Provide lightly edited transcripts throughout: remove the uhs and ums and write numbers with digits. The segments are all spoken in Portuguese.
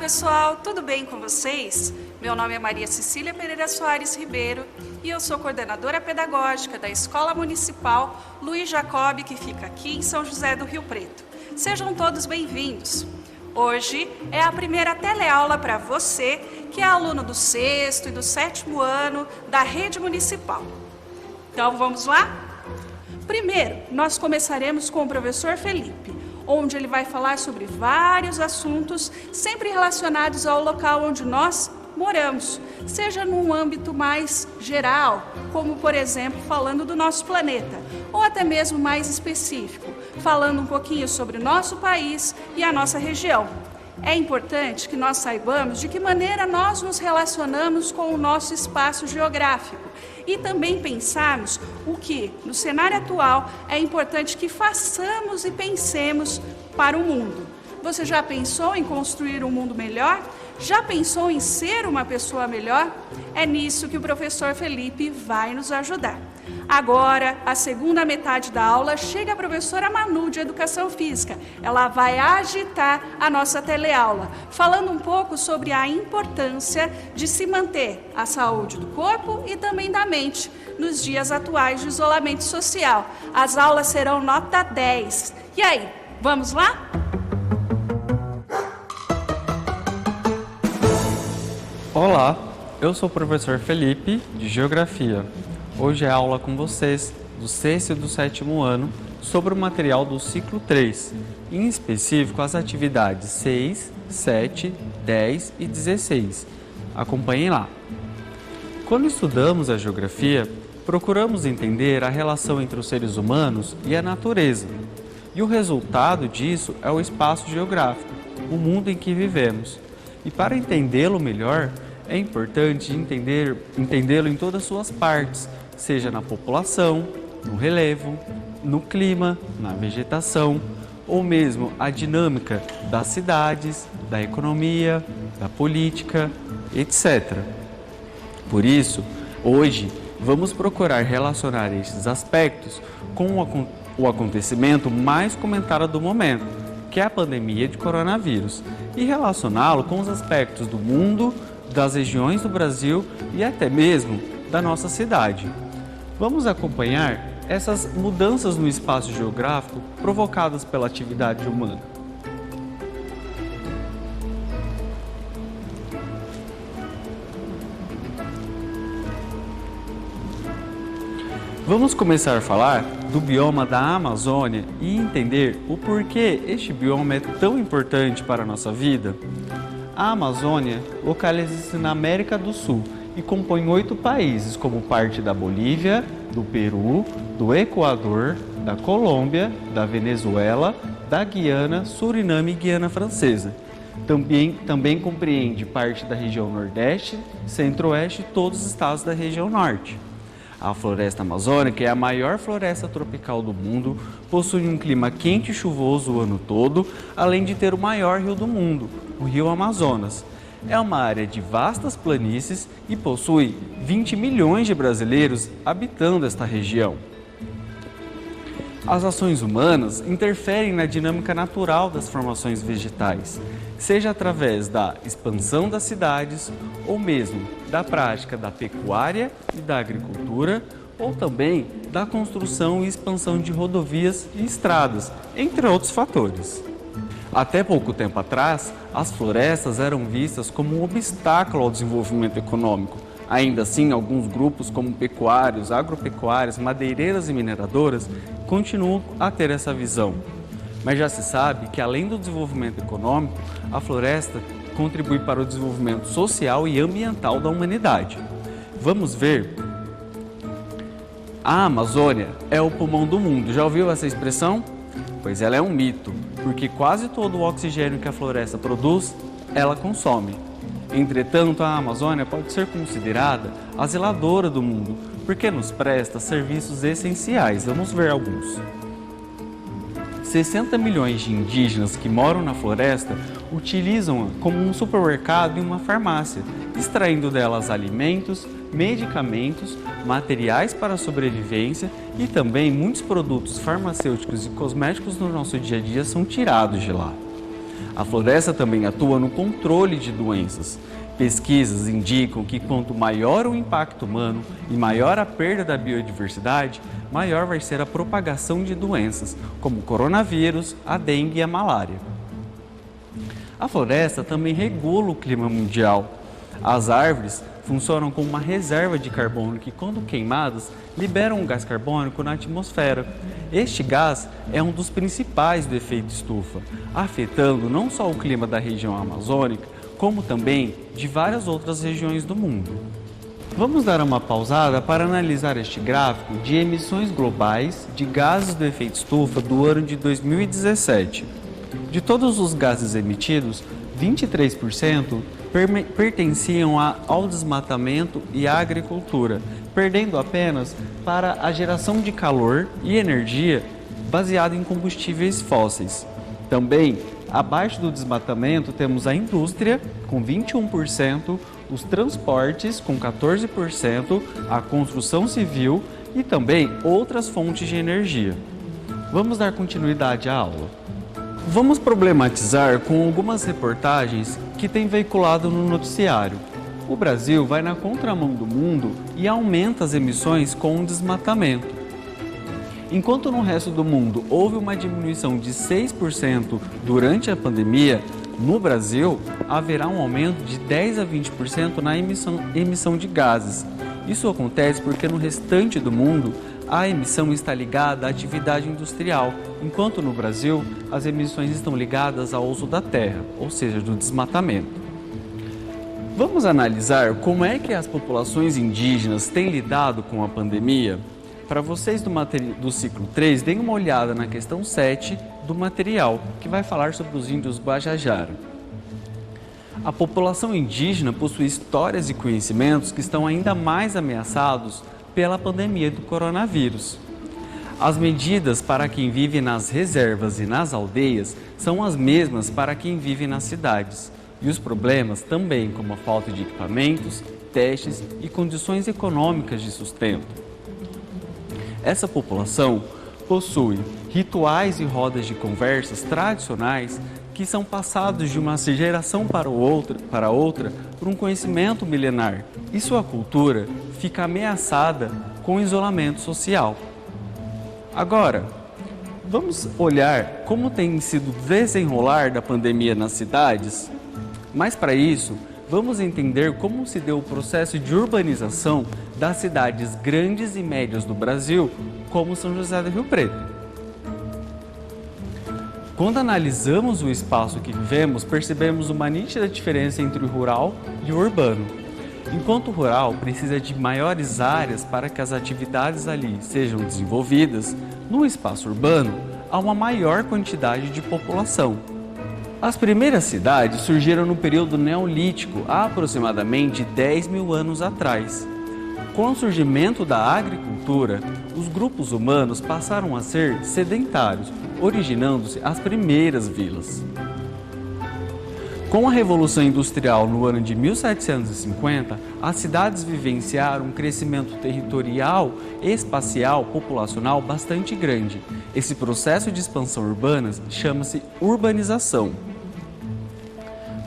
pessoal, tudo bem com vocês? Meu nome é Maria Cecília Pereira Soares Ribeiro e eu sou coordenadora pedagógica da Escola Municipal Luiz Jacob, que fica aqui em São José do Rio Preto. Sejam todos bem-vindos. Hoje é a primeira teleaula para você que é aluno do 6º e do 7º ano da rede municipal. Então vamos lá? Primeiro, nós começaremos com o professor Felipe, onde ele vai falar sobre vários assuntos, sempre relacionados ao local onde nós moramos, seja num âmbito mais geral, como, por exemplo, falando do nosso planeta, ou até mesmo mais específico, falando um pouquinho sobre o nosso país e a nossa região. É importante que nós saibamos de que maneira nós nos relacionamos com o nosso espaço geográfico e também pensarmos o que, no cenário atual, é importante que façamos e pensemos para o mundo. Você já pensou em construir um mundo melhor? Já pensou em ser uma pessoa melhor? É nisso que o professor Felipe vai nos ajudar. Agora, a segunda metade da aula, chega a professora Manu, de Educação Física. Ela vai agitar a nossa teleaula, falando um pouco sobre a importância de se manter a saúde do corpo e também da mente nos dias atuais de isolamento social. As aulas serão nota 10. E aí, vamos lá? Olá, eu sou o professor Felipe, de Geografia. Hoje é aula com vocês, do 6º e do 7º ano, sobre o material do ciclo 3, em específico as atividades 6, 7, 10 e 16. Acompanhem lá. Quando estudamos a geografia, procuramos entender a relação entre os seres humanos e a natureza. E o resultado disso é o espaço geográfico, o mundo em que vivemos. E para entendê-lo melhor, é importante entendê-lo em todas as suas partes, seja na população, no relevo, no clima, na vegetação, ou mesmo a dinâmica das cidades, da economia, da política, etc. Por isso, hoje, vamos procurar relacionar estes aspectos com o acontecimento mais comentado do momento, que é a pandemia de coronavírus, e relacioná-lo com os aspectos do mundo, das regiões do Brasil e até mesmo da nossa cidade. Vamos acompanhar essas mudanças no espaço geográfico provocadas pela atividade humana. Vamos começar a falar do bioma da Amazônia e entender o porquê este bioma é tão importante para a nossa vida. A Amazônia localiza-se na América do Sul e compõe 8 países, como parte da Bolívia, do Peru, do Equador, da Colômbia, da Venezuela, da Guiana, Suriname e Guiana Francesa. Também compreende parte da região Nordeste, Centro-Oeste e todos os estados da região Norte. A floresta amazônica é a maior floresta tropical do mundo, possui um clima quente e chuvoso o ano todo, além de ter o maior rio do mundo, o Rio Amazonas. É uma área de vastas planícies e possui 20 milhões de brasileiros habitando esta região. As ações humanas interferem na dinâmica natural das formações vegetais, seja através da expansão das cidades ou mesmo da prática da pecuária e da agricultura, ou também da construção e expansão de rodovias e estradas, entre outros fatores. Até pouco tempo atrás, as florestas eram vistas como um obstáculo ao desenvolvimento econômico. Ainda assim, alguns grupos como pecuários, agropecuários, madeireiras e mineradoras continuam a ter essa visão. Mas já se sabe que, além do desenvolvimento econômico, a floresta contribui para o desenvolvimento social e ambiental da humanidade. Vamos ver. A Amazônia é o pulmão do mundo. Já ouviu essa expressão? Pois ela é um mito, porque quase todo o oxigênio que a floresta produz, ela consome. Entretanto, a Amazônia pode ser considerada a zeladora do mundo, porque nos presta serviços essenciais. Vamos ver alguns. 60 milhões de indígenas que moram na floresta utilizam-a como um supermercado e uma farmácia, extraindo delas alimentos, medicamentos, materiais para a sobrevivência e também muitos produtos farmacêuticos e cosméticos no nosso dia a dia são tirados de lá. A floresta também atua no controle de doenças. Pesquisas indicam que quanto maior o impacto humano e maior a perda da biodiversidade, maior vai ser a propagação de doenças, como o coronavírus, a dengue e a malária. A floresta também regula o clima mundial. As árvores funcionam como uma reserva de carbono que, quando queimadas, liberam um gás carbônico na atmosfera. Este gás é um dos principais do efeito estufa, afetando não só o clima da região amazônica, como também de várias outras regiões do mundo. Vamos dar uma pausada para analisar este gráfico de emissões globais de gases do efeito estufa do ano de 2017. De todos os gases emitidos, 23% pertenciam ao desmatamento e à agricultura, perdendo apenas para a geração de calor e energia baseada em combustíveis fósseis. Também, abaixo do desmatamento, temos a indústria, com 21%, os transportes, com 14%, a construção civil e também outras fontes de energia. Vamos dar continuidade à aula. Vamos problematizar com algumas reportagens que têm veiculado no noticiário. O Brasil vai na contramão do mundo e aumenta as emissões com o desmatamento. Enquanto no resto do mundo houve uma diminuição de 6% durante a pandemia, no Brasil haverá um aumento de 10 a 20% na emissão de gases. Isso acontece porque no restante do mundo a emissão está ligada à atividade industrial, enquanto no Brasil as emissões estão ligadas ao uso da terra, ou seja, do desmatamento. Vamos analisar como é que as populações indígenas têm lidado com a pandemia? Para vocês do ciclo 3, deem uma olhada na questão 7 do material, que vai falar sobre os índios Guajajara. A população indígena possui histórias e conhecimentos que estão ainda mais ameaçados pela pandemia do coronavírus. As medidas para quem vive nas reservas e nas aldeias são as mesmas para quem vive nas cidades. E os problemas também, como a falta de equipamentos, testes e condições econômicas de sustento. Essa população possui rituais e rodas de conversas tradicionais que são passados de uma geração para outra por um conhecimento milenar. E sua cultura fica ameaçada com o isolamento social. Agora, vamos olhar como tem sido o desenrolar da pandemia nas cidades? Mas para isso, vamos entender como se deu o processo de urbanização das cidades grandes e médias do Brasil, como São José do Rio Preto. Quando analisamos o espaço que vivemos, percebemos uma nítida diferença entre o rural e o urbano. Enquanto o rural precisa de maiores áreas para que as atividades ali sejam desenvolvidas, no espaço urbano há uma maior quantidade de população. As primeiras cidades surgiram no período neolítico, há aproximadamente 10 mil anos atrás. Com o surgimento da agricultura, os grupos humanos passaram a ser sedentários, originando-se as primeiras vilas. Com a Revolução Industrial no ano de 1750, as cidades vivenciaram um crescimento territorial e espacial populacional bastante grande. Esse processo de expansão urbana chama-se urbanização.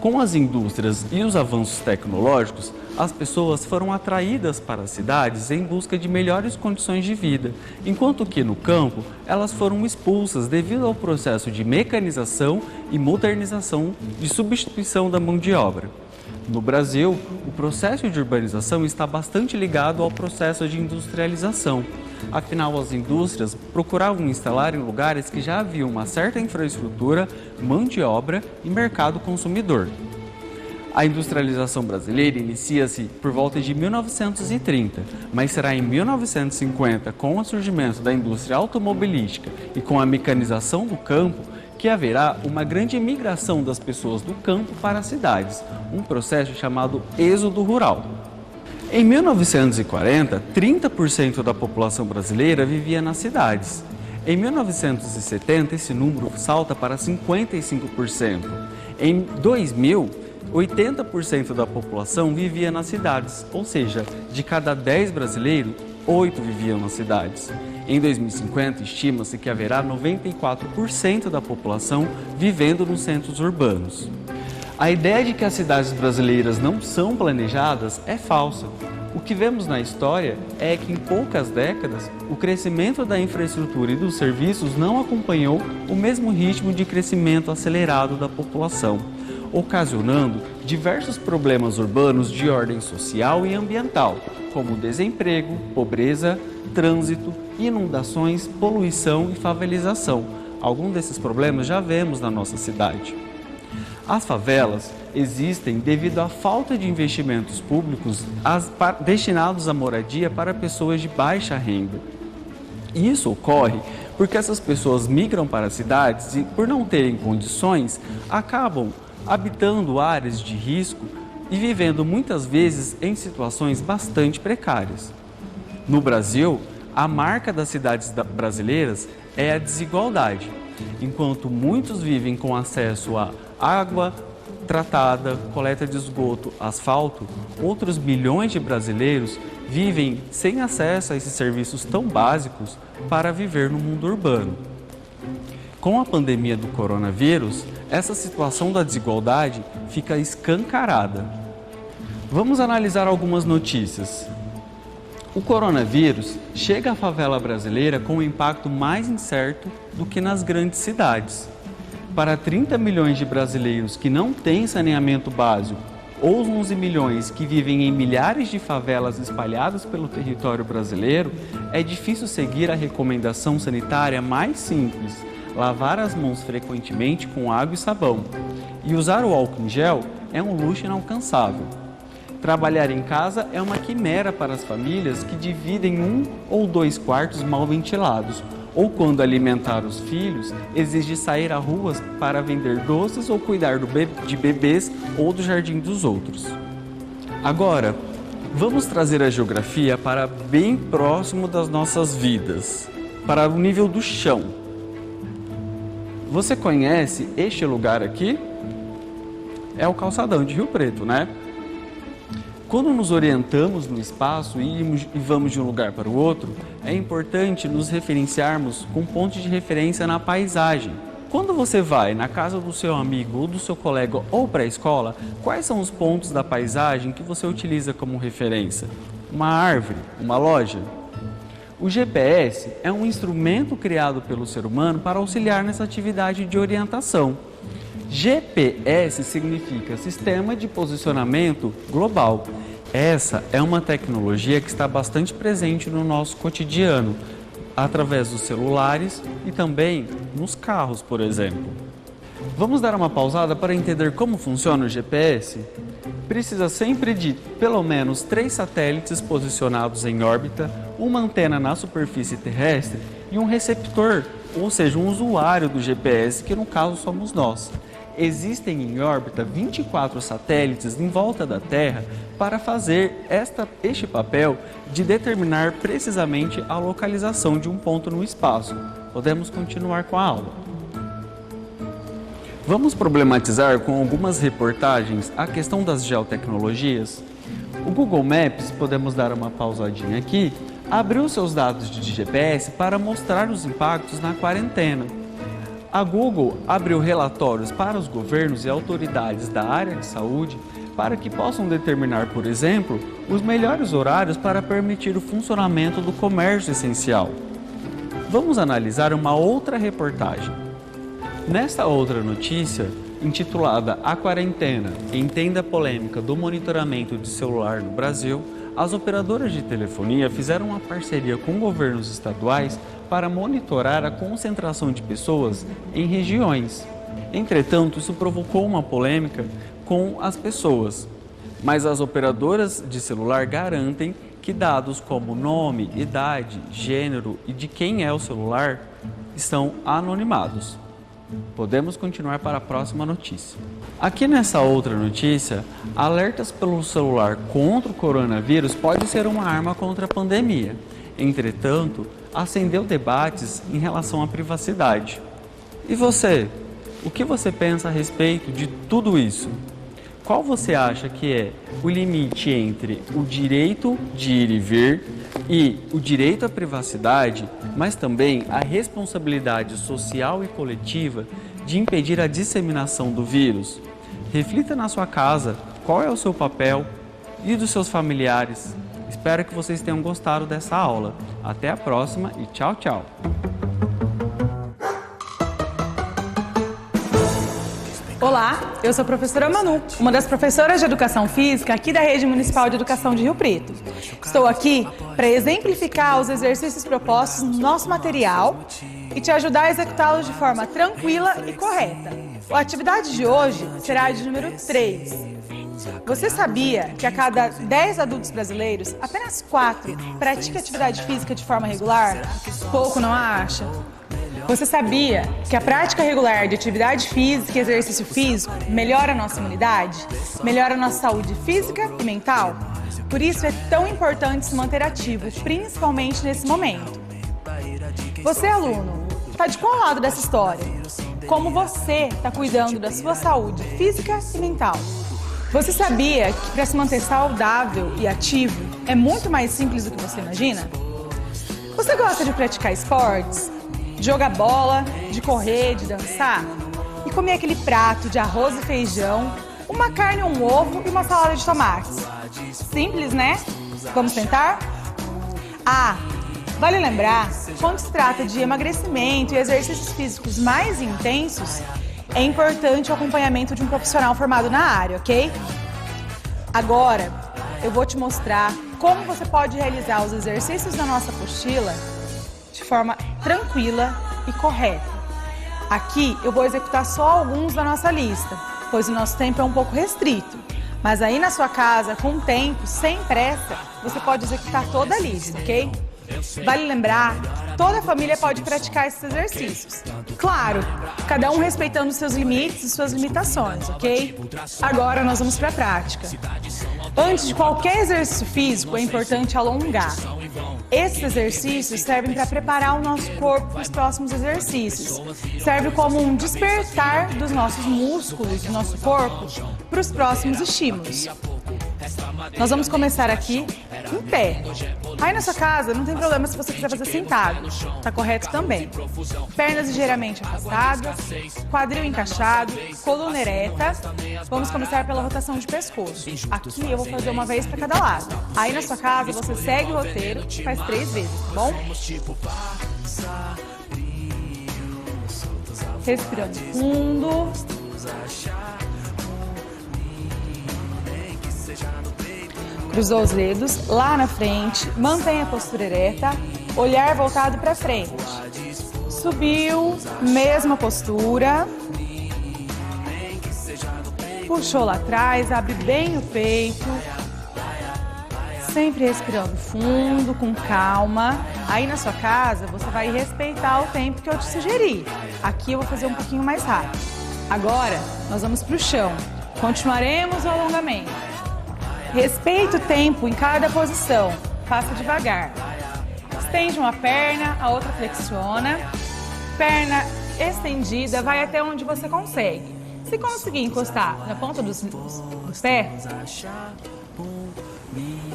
Com as indústrias e os avanços tecnológicos, as pessoas foram atraídas para as cidades em busca de melhores condições de vida, enquanto que no campo elas foram expulsas devido ao processo de mecanização e modernização de substituição da mão de obra. No Brasil, o processo de urbanização está bastante ligado ao processo de industrialização. Afinal, as indústrias procuravam instalar em lugares que já haviam uma certa infraestrutura, mão de obra e mercado consumidor. A industrialização brasileira inicia-se por volta de 1930, mas será em 1950, com o surgimento da indústria automobilística e com a mecanização do campo, que haverá uma grande migração das pessoas do campo para as cidades, um processo chamado êxodo rural. Em 1940, 30% da população brasileira vivia nas cidades. Em 1970, esse número salta para 55%. Em 2000, 80% da população vivia nas cidades, ou seja, de cada 10 brasileiros, 8 viviam nas cidades. Em 2050, estima-se que haverá 94% da população vivendo nos centros urbanos. A ideia de que as cidades brasileiras não são planejadas é falsa. O que vemos na história é que em poucas décadas, o crescimento da infraestrutura e dos serviços não acompanhou o mesmo ritmo de crescimento acelerado da população, ocasionando diversos problemas urbanos de ordem social e ambiental, como desemprego, pobreza, trânsito, inundações, poluição e favelização. Alguns desses problemas já vemos na nossa cidade. As favelas existem devido à falta de investimentos públicos destinados à moradia para pessoas de baixa renda. E isso ocorre porque essas pessoas migram para as cidades e, por não terem condições, acabam habitando áreas de risco e vivendo muitas vezes em situações bastante precárias. No Brasil, a marca das cidades brasileiras é a desigualdade. Enquanto muitos vivem com acesso a água tratada, coleta de esgoto, asfalto, outros milhões de brasileiros vivem sem acesso a esses serviços tão básicos para viver no mundo urbano. Com a pandemia do coronavírus, essa situação da desigualdade fica escancarada. Vamos analisar algumas notícias. O coronavírus chega à favela brasileira com um impacto mais incerto do que nas grandes cidades. Para 30 milhões de brasileiros que não têm saneamento básico, ou os 11 milhões que vivem em milhares de favelas espalhadas pelo território brasileiro, é difícil seguir a recomendação sanitária mais simples: lavar as mãos frequentemente com água e sabão. E usar o álcool em gel é um luxo inalcançável. Trabalhar em casa é uma quimera para as famílias que dividem 1 ou 2 quartos mal ventilados, ou quando alimentar os filhos, exige sair à rua para vender doces ou cuidar de bebês ou do jardim dos outros. Agora, vamos trazer a geografia para bem próximo das nossas vidas, para o nível do chão. Você conhece este lugar aqui? É o calçadão de Rio Preto, né? Quando nos orientamos no espaço e vamos de um lugar para o outro, é importante nos referenciarmos com pontos de referência na paisagem. Quando você vai na casa do seu amigo ou do seu colega ou para a escola, quais são os pontos da paisagem que você utiliza como referência? Uma árvore? Uma loja? O GPS é um instrumento criado pelo ser humano para auxiliar nessa atividade de orientação. GPS significa Sistema de Posicionamento Global. Essa é uma tecnologia que está bastante presente no nosso cotidiano, através dos celulares e também nos carros, por exemplo. Vamos dar uma pausada para entender como funciona o GPS? Precisa sempre de pelo menos 3 satélites posicionados em órbita, uma antena na superfície terrestre e um receptor, ou seja, um usuário do GPS, que no caso somos nós. Existem em órbita 24 satélites em volta da Terra para fazer este papel de determinar precisamente a localização de um ponto no espaço. Podemos continuar com a aula. Vamos problematizar com algumas reportagens a questão das geotecnologias? O Google Maps, podemos dar uma pausadinha aqui, abriu seus dados de GPS para mostrar os impactos na quarentena. A Google abriu relatórios para os governos e autoridades da área de saúde para que possam determinar, por exemplo, os melhores horários para permitir o funcionamento do comércio essencial. Vamos analisar uma outra reportagem. Nesta outra notícia, intitulada A Quarentena, entenda a polêmica do monitoramento de celular no Brasil, as operadoras de telefonia fizeram uma parceria com governos estaduais para monitorar a concentração de pessoas em regiões. Entretanto, isso provocou uma polêmica com as pessoas, mas as operadoras de celular garantem que dados como nome, idade, gênero e de quem é o celular estão anonimados. Podemos continuar para a próxima notícia. Aqui nessa outra notícia, alertas pelo celular contra o coronavírus pode ser uma arma contra a pandemia. Entretanto, acendeu debates em relação à privacidade. E você? O que você pensa a respeito de tudo isso? Qual você acha que é o limite entre o direito de ir e vir E o direito à privacidade, mas também a responsabilidade social e coletiva de impedir a disseminação do vírus. Reflita na sua casa qual é o seu papel e dos seus familiares. Espero que vocês tenham gostado dessa aula. Até a próxima e tchau, tchau! Olá, eu sou a professora Manu, uma das professoras de Educação Física aqui da Rede Municipal de Educação de Rio Preto. Estou aqui para exemplificar os exercícios propostos no nosso material e te ajudar a executá-los de forma tranquila e correta. A atividade de hoje será a de número 3. Você sabia que a cada 10 adultos brasileiros, apenas 4 pratica atividade física de forma regular? Pouco, não acha? Você sabia que a prática regular de atividade física e exercício físico melhora a nossa imunidade, melhora a nossa saúde física e mental? Por isso é tão importante se manter ativo, principalmente nesse momento. Você, aluno, está de qual lado dessa história? Como você está cuidando da sua saúde física e mental? Você sabia que para se manter saudável e ativo é muito mais simples do que você imagina? Você gosta de praticar esportes? De jogar bola, de correr, de dançar? E comer aquele prato de arroz e feijão, uma carne, um ovo e uma salada de tomates? Simples, né? Vamos tentar? Vale lembrar, quando se trata de emagrecimento e exercícios físicos mais intensos, é importante o acompanhamento de um profissional formado na área, ok? Agora, eu vou te mostrar como você pode realizar os exercícios da nossa apostila de forma tranquila e correta. Aqui eu vou executar só alguns da nossa lista, pois o nosso tempo é um pouco restrito. Mas aí na sua casa, com tempo, sem pressa, você pode executar toda a lista, ok? Vale lembrar que toda a família pode praticar esses exercícios. Claro, cada um respeitando seus limites e suas limitações, ok? Agora nós vamos para a prática. Antes de qualquer exercício físico, é importante alongar. Esses exercícios servem para preparar o nosso corpo para os próximos exercícios. Serve como um despertar dos nossos músculos, do nosso corpo, para os próximos estímulos. Nós vamos começar aqui em pé. Aí na sua casa não tem problema se você quiser fazer sentado, tá correto também. Pernas ligeiramente afastadas, quadril encaixado, coluna ereta. Vamos começar pela rotação de pescoço. Aqui eu vou fazer uma vez para cada lado. Aí na sua casa você segue o roteiro e faz 3 vezes, tá bom? Respirando fundo. Cruzou os dedos lá na frente, mantenha a postura ereta, olhar voltado para frente. Subiu, mesma postura. Puxou lá atrás, abre bem o peito. Sempre respirando fundo, com calma. Aí na sua casa, você vai respeitar o tempo que eu te sugeri. Aqui eu vou fazer um pouquinho mais rápido. Agora, nós vamos para o chão. Continuaremos o alongamento. Respeite o tempo em cada posição. Faça devagar. Estende uma perna, a outra flexiona. Perna estendida, vai até onde você consegue. Se conseguir encostar na ponta dos pés,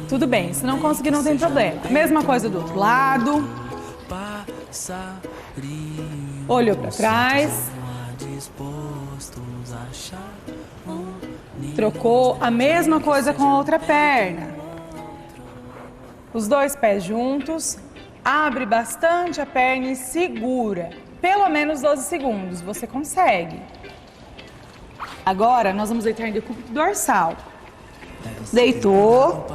tudo bem. Se não conseguir, não tem problema. Mesma coisa do outro lado. Olhou para trás. Trocou a mesma coisa com a outra perna. Os 2 pés juntos. Abre bastante a perna e segura. Pelo menos 12 segundos. Você consegue. Agora, nós vamos deitar em decúbito dorsal. Deitou.